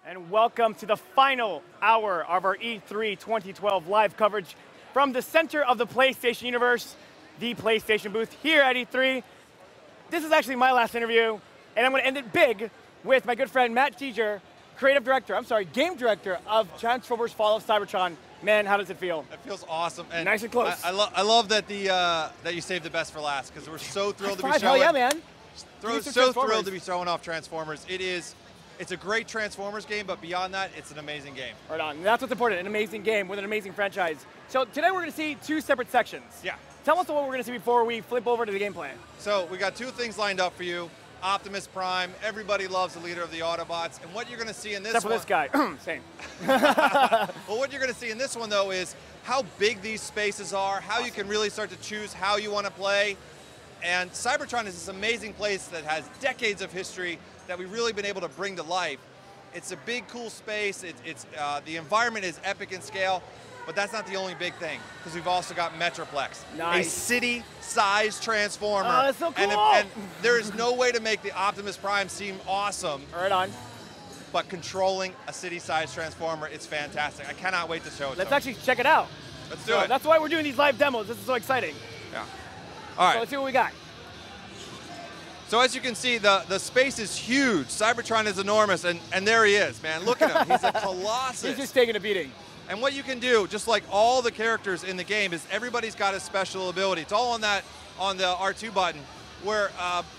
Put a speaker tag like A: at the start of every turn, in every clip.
A: And welcome to the final hour of our E3 2012 live coverage from the center of the PlayStation universe, the PlayStation booth here at E3. This is actually my last interview, and I'm going to end it big with my good friend Matt Teager, game director of Transformers Fall of Cybertron. Man, how does it feel?
B: It feels awesome. And
A: nice and close.
B: I love that that you saved the best for last, because we're so thrilled to be showing.
A: Hell yeah, man.
B: So thrilled to be showing off Transformers. It's a great Transformers game, but beyond that, it's an amazing game.
A: Right on. That's what's important, an amazing game with an amazing franchise. So today we're going to see two separate sections.
B: Yeah.
A: Tell us what we're going to see before we flip over to the gameplay.
B: So we got two things lined up for you. Optimus Prime, everybody loves the leader of the Autobots, and what you're going to see in this
A: Except for this guy, same.
B: Well, what you're going to see in this one, though, is how big these spaces are, how you can really start to choose how you want to play. And Cybertron is this amazing place that has decades of history that we've really been able to bring to life. It's a big, cool space. The environment is epic in scale, but that's not the only big thing, because we've also got Metroplex,
A: nice.
B: A city-sized Transformer.
A: Oh, that's so cool.
B: And there is no way to make the Optimus Prime seem awesome.
A: Right on.
B: But controlling a city-sized Transformer, it's fantastic. I cannot wait to show it.
A: Let's actually check it out.
B: Let's do it.
A: That's why we're doing these live demos. This is so exciting.
B: Yeah. All right.
A: So let's see what we got.
B: So as you can see, the space is huge. Cybertron is enormous, and there he is, man. Look at him. He's a colossus.
A: He's just taking a beating.
B: And what you can do, just like all the characters in the game, is everybody's got a special ability. It's all on the R2 button, where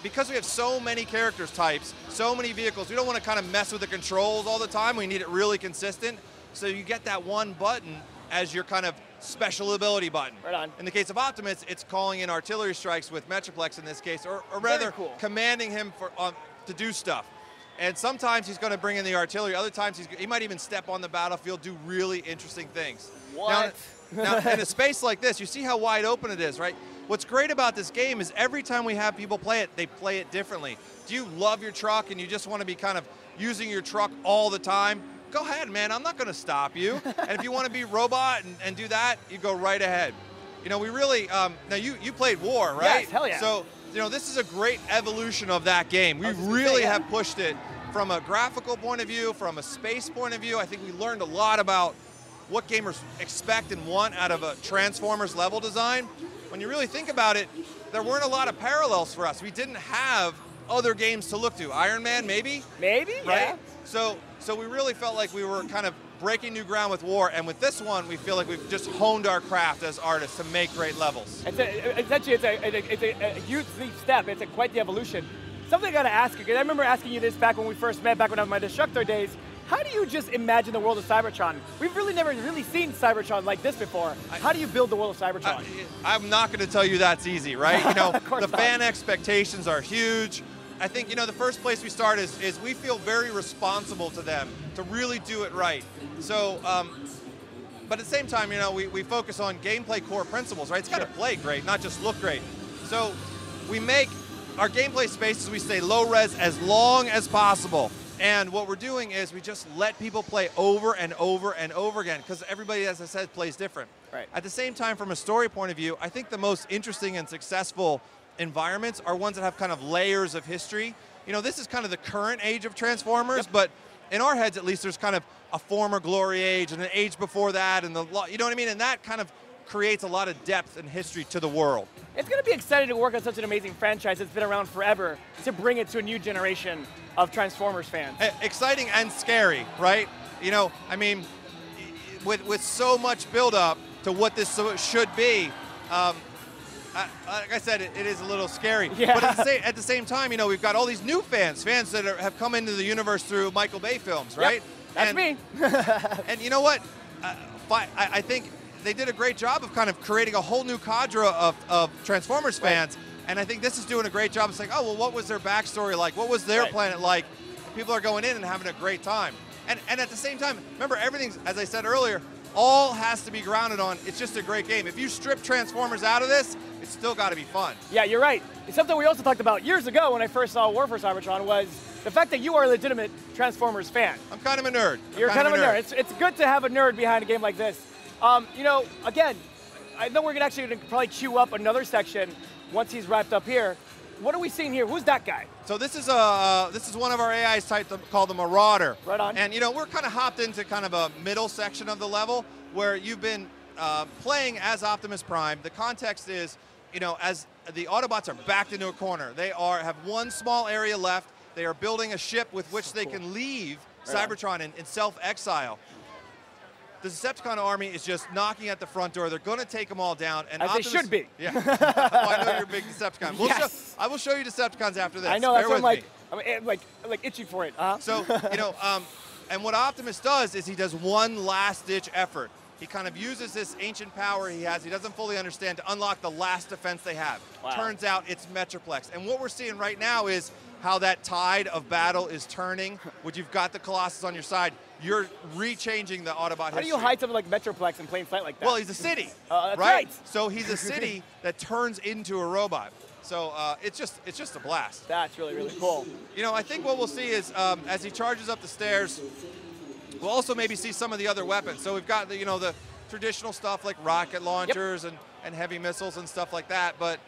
B: because we have so many characters types, so many vehicles, we don't want to kind of mess with the controls all the time. We need it really consistent. So you get that one button as your kind of special ability button.
A: Right on.
B: In the case of Optimus, it's calling in artillery strikes with Metroplex in this case, or rather
A: cool.
B: commanding him to do stuff. And sometimes he's going to bring in the artillery. Other times he might even step on the battlefield, do really interesting things.
A: What?
B: Now, in a space like this, you see how wide open it is, right? What's great about this game is every time we have people play it, they play it differently. Do you love your truck and you just want to be kind of using your truck all the time? Go ahead, man. I'm not going to stop you. And if you want to be robot and do that, you go right ahead. You know, we really, now you played War, right?
A: Yes, hell yeah.
B: So, you know, this is a great evolution of that game. We really have pushed it from a graphical point of view, from a space point of view. I think we learned a lot about what gamers expect and want out of a Transformers level design. When you really think about it, there weren't a lot of parallels for us. We didn't have other games to look to. Iron Man, maybe?
A: Maybe,
B: right?
A: Yeah.
B: So we really felt like we were kind of breaking new ground with War, and with this one, we feel like we've just honed our craft as artists to make great levels.
A: It's a huge step. It's quite the evolution. Something I got to ask you, because I remember asking you this back when we first met, back when I was in my Destructor days. How do you just imagine the world of Cybertron? We've really never seen Cybertron like this before. How do you build the world of Cybertron?
B: I'm not going to tell you that's easy, right? You know, the fan expectations are huge. I think, you know, the first place we start is we feel very responsible to them to really do it right. So, but at the same time, you know, we focus on gameplay core principles, right? It's got to play great, not just look great. So we make our gameplay spaces, we stay low res as long as possible. And what we're doing is we just let people play over and over and over again, because everybody, as I said, plays different.
A: Right.
B: At the same time, from a story point of view, I think the most interesting and successful environments are ones that have kind of layers of history. You know, this is kind of the current age of Transformers, but in our heads, at least, there's kind of a former glory age and an age before that, and you know what I mean? And that kind of creates a lot of depth and history to the world.
A: It's going to be exciting to work on such an amazing franchise that's been around forever, to bring it to a new generation of Transformers fans.
B: Exciting and scary, right? You know, I mean, with so much build-up to what this should be, like I said, it is a little scary.
A: Yeah.
B: But at the same time, you know, we've got all these new fans that have come into the universe through Michael Bay films, right?
A: Yep, that's me.
B: And you know what? I think they did a great job of kind of creating a whole new cadre of Transformers fans. Right. And I think this is doing a great job of saying, oh, well, what was their backstory like? What was their planet like? People are going in and having a great time. And at the same time, remember, everything's, as I said earlier, all has to be grounded on, it's just a great game. If you strip Transformers out of this, it's still got to be fun.
A: Yeah, you're right. It's something we also talked about years ago when I first saw War for Cybertron, was the fact that you are a legitimate Transformers fan.
B: I'm kind of a nerd.
A: You're kind of a nerd. It's good to have a nerd behind a game like this. You know, again, I know we're actually going to probably queue up another section once he's wrapped up here. what are we seeing here? Who's that guy?
B: So this is one of our AIs called the Marauder.
A: Right on.
B: And we're kind of hopped into kind of a middle section of the level where you've been playing as Optimus Prime. The context is, as the Autobots are backed into a corner, they have one small area left. They are building a ship with which they can leave Cybertron in self-exile. The Decepticon army is just knocking at the front door. They're going to take them all down. And
A: As
B: Optimus,
A: they should be.
B: Yeah. Well, I know you're a big Decepticon.
A: Yes.
B: I will show you Decepticons after this.
A: I know,
B: Bear
A: that's
B: with
A: what
B: me.
A: I'm like itchy for it.
B: So, and what Optimus does is he does one last-ditch effort. He kind of uses this ancient power he has, he doesn't fully understand, to unlock the last defense they have.
A: Wow.
B: Turns out it's Metroplex. And what we're seeing right now is how that tide of battle is turning. When you've got the Colossus on your side, you're rechanging the Autobot history.
A: How do you hide something like Metroplex in plain sight like that?
B: Well, he's a city,
A: that's right.
B: So he's a city that turns into a robot. So it's just a blast.
A: That's really, really cool.
B: I think what we'll see is as he charges up the stairs, we'll also maybe see some of the other weapons. So we've got the traditional stuff like rocket launchers and heavy missiles and stuff like that. But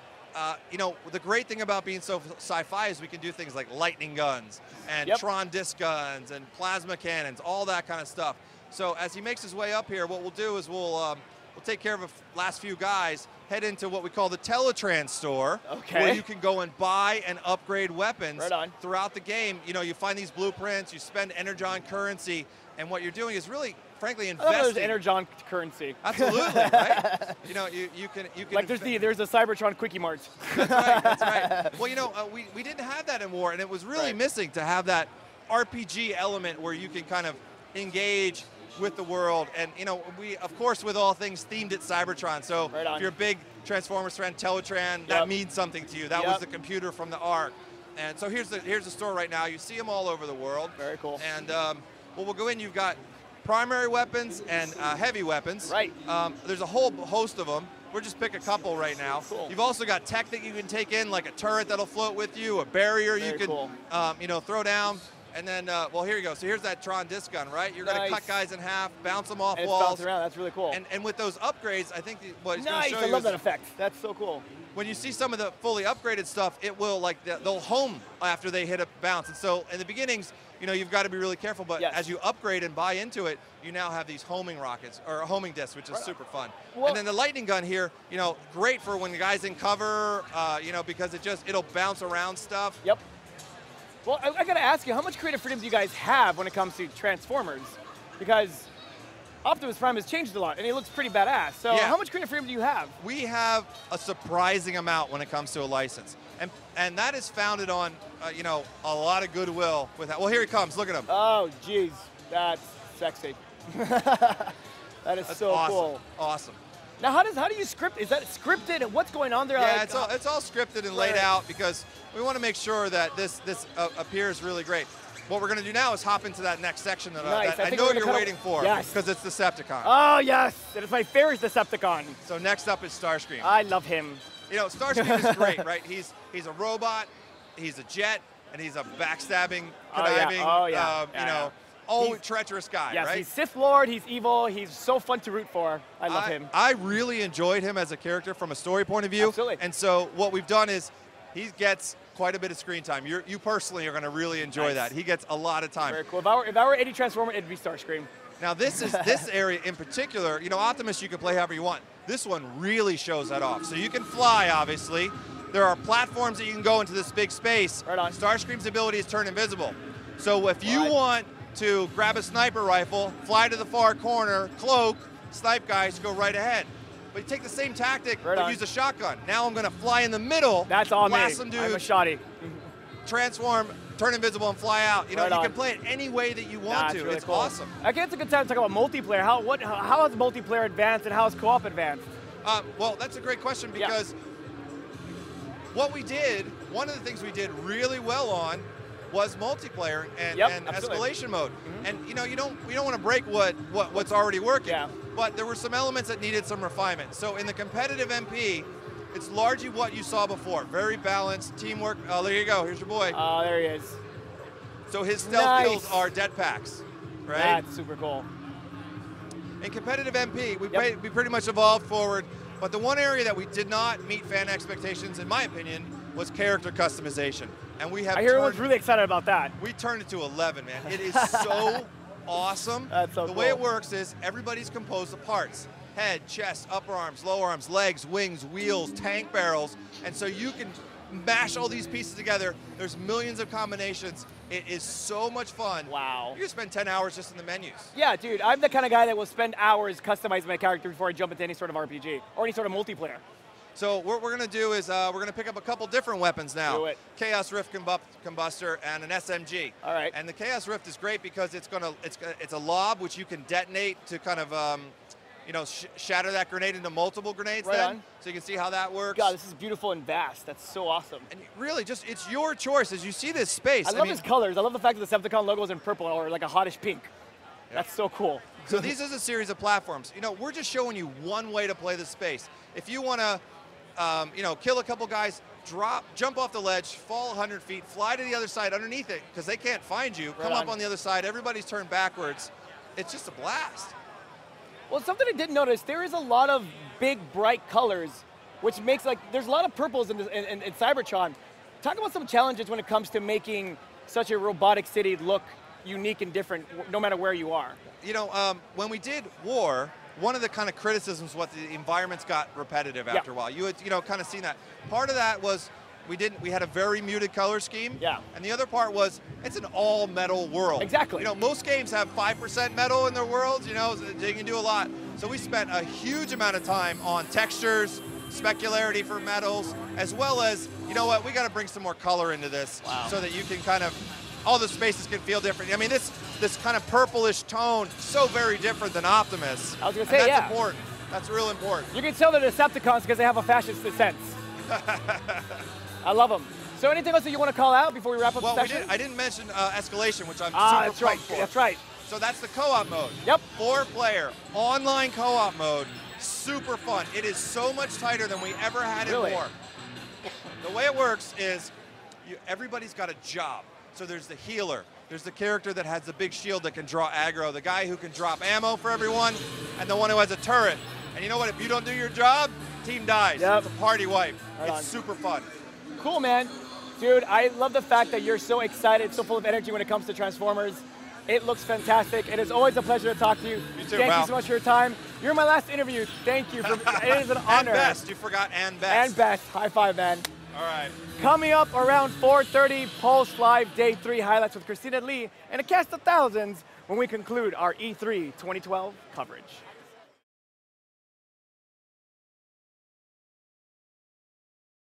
B: the great thing about being so sci-fi is we can do things like lightning guns and Tron disc guns and plasma cannons, all that kind of stuff. So as he makes his way up here, what we'll do is we'll take care of the last few guys, head into what we call the Teletrans store, where you can go and buy and upgrade weapons throughout the game. You find these blueprints, you spend Energon currency, and what you're doing is really, frankly, investing.
A: I love there's Energon currency.
B: Absolutely, right? You can
A: like there's a Cybertron Quickie Mart.
B: That's right. That's right. Well, we didn't have that anymore, and it was really missing to have that RPG element where you can kind of engage with the world. And we, of course, with all things themed at Cybertron. So if you're a big Transformers fan, Teletran, that means something to you. That was the computer from the Ark. And so here's the store right now. You see them all over the world.
A: Very cool.
B: And we'll go in. You've got primary weapons and heavy weapons.
A: Right.
B: There's a whole host of them. We'll just pick a couple right now.
A: Cool.
B: You've also got tech that you can take in, like a turret that'll float with you, a barrier you can throw down. And then, well, here you go. So here's that Tron disc gun, right? You're going to cut guys in half, bounce them off walls.
A: Bounce around. That's really cool.
B: And with those upgrades, I think what he's going to show you
A: I love that effect. That's so cool.
B: When you see some of the fully upgraded stuff, it will, they'll home after they hit a bounce. And so in the beginnings, you've got to be really careful. But as you upgrade and buy into it, you now have these homing rockets, or homing discs, which is super fun. Well, and then the lightning gun here, great for when the guy's in cover, because it'll bounce around stuff.
A: Yep. Well, I got to ask you, how much creative freedom do you guys have when it comes to Transformers? Because Optimus Prime has changed a lot, and he looks pretty badass. So how much creative freedom do you have?
B: We have a surprising amount when it comes to a license. And that is founded on, a lot of goodwill with that. Well, here he comes. Look at him.
A: Oh, geez. That's sexy. That's so
B: awesome.
A: cool.
B: Awesome.
A: Now, how do you script? Is that scripted? What's going on there?
B: Yeah, it's all scripted and laid out because we want to make sure that this appears really great. What we're going to do now is hop into that next section that I know you're waiting for.
A: Yes.
B: Because it's Decepticon.
A: Oh, yes. And it's my favorite Decepticon.
B: So next up is Starscream.
A: I love him.
B: Starscream is great, right? He's a robot, he's a jet, and he's a backstabbing, conniving, treacherous guy,
A: yes,
B: right?
A: He's Sith Lord, he's evil, he's so fun to root for. I love him.
B: I really enjoyed him as a character from a story point of view.
A: Absolutely.
B: And so what we've done is he gets quite a bit of screen time. You personally are going to really enjoy that. He gets a lot of time.
A: Very cool. If I were any Transformer, it'd be Starscream.
B: Now this area in particular, Optimus you can play however you want. This one really shows that off. So you can fly, obviously. There are platforms that you can go into this big space.
A: Right on.
B: Starscream's ability is turn invisible. So if you want to grab a sniper rifle, fly to the far corner, cloak, snipe guys, go right ahead. But you take the same tactic, but use a shotgun. Now I'm going to fly in the middle.
A: That's all
B: blast
A: me.
B: some dudes,
A: I'm a shotty.
B: Transform, turn invisible, and fly out. You can play it any way that you want to.
A: Really
B: it's
A: cool.
B: awesome.
A: I guess it's a good time to talk about multiplayer. How has multiplayer advanced and how has co-op advanced?
B: Well, that's a great question because what we did, one of the things we did really well on was multiplayer and escalation mode. Mm-hmm. And we don't want to break what's already working.
A: Yeah.
B: But there were some elements that needed some refinement. So in the competitive MP, it's largely what you saw before. Very balanced teamwork. Oh, there you go. Here's your boy.
A: Oh, there he is.
B: So his stealth kills are dead packs, right?
A: That's super cool.
B: In competitive MP, we pretty much evolved forward. But the one area that we did not meet fan expectations, in my opinion, was character customization. And we have
A: I hear everyone's really excited about that.
B: We turned it to 11, man. It is so awesome.
A: That's so
B: the
A: cool.
B: way it works is everybody's composed of parts. Head, chest, upper arms, lower arms, legs, wings, wheels, tank barrels. And so you can mash all these pieces together. There's millions of combinations. It is so much fun.
A: Wow.
B: You can spend 10 hours just in the menus.
A: Yeah, dude, I'm the kind of guy that will spend hours customizing my character before I jump into any sort of RPG or any sort of multiplayer.
B: So what we're going to do is we're going to pick up a couple different weapons now.
A: Do it.
B: Chaos Rift Combustor and an SMG.
A: All right.
B: And the Chaos Rift is great because it's a lob which you can detonate to kind of shatter that grenade into multiple grenades.
A: Right
B: then.
A: on.
B: So you can see how that works.
A: God, this is beautiful and vast. That's so awesome.
B: And really, it's your choice as you see this space.
A: I love his colors. I love the fact that the Decepticon logo is in purple or like a hottish pink. Yeah. That's so cool.
B: So these is a series of platforms. We're just showing you one way to play the space. If you want to kill a couple guys, jump off the ledge, fall 100 feet, fly to the other side underneath it, because they can't find you, come up on the other side, everybody's turned backwards. It's just a blast.
A: Well, something I did notice, there is a lot of big, bright colors, which makes, there's a lot of purples in Cybertron. Talk about some challenges when it comes to making such a robotic city look unique and different, no matter where you are.
B: When we did War, one of the kind of criticisms was the environments got repetitive after a while. You had, kind of seen that. Part of that was we had a very muted color scheme.
A: Yeah.
B: And the other part was it's an all metal world.
A: Exactly.
B: Most games have 5% metal in their worlds, they can do a lot. So we spent a huge amount of time on textures, specularity for metals, as well as, we got to bring some more color into this so that you can kind of, all the spaces can feel different. I mean, this kind of purplish tone, so very different than Optimus.
A: I was going to say,
B: that's important. That's real important.
A: You can tell they're Decepticons because they have a fascist sense. I love them. So anything else that you want to call out before we wrap up the session?
B: I didn't mention Escalation, which I'm super pumped for.
A: That's right.
B: So that's the co-op mode.
A: Yep.
B: 4-player, online co-op mode, super fun. It is so much tighter than we ever had in War. The way it works is everybody's got a job. So there's the healer, there's the character that has the big shield that can draw aggro, the guy who can drop ammo for everyone, and the one who has a turret. And you know what, if you don't do your job, team dies. It's a party wipe. It's super fun. Cool,
A: man. Dude, I love the fact that you're so excited, so full of energy when it comes to Transformers. It looks fantastic. It is always a pleasure to talk to you.
B: You too,
A: Thank you so much for your time. You're my last interview. Thank you. It is an honor.
B: And Best. You forgot and Best.
A: And Best. High five, man.
B: All right.
A: Coming up around 4:30, Pulse Live Day 3 highlights with Christina Lee and a cast of thousands when we conclude our E3 2012 coverage.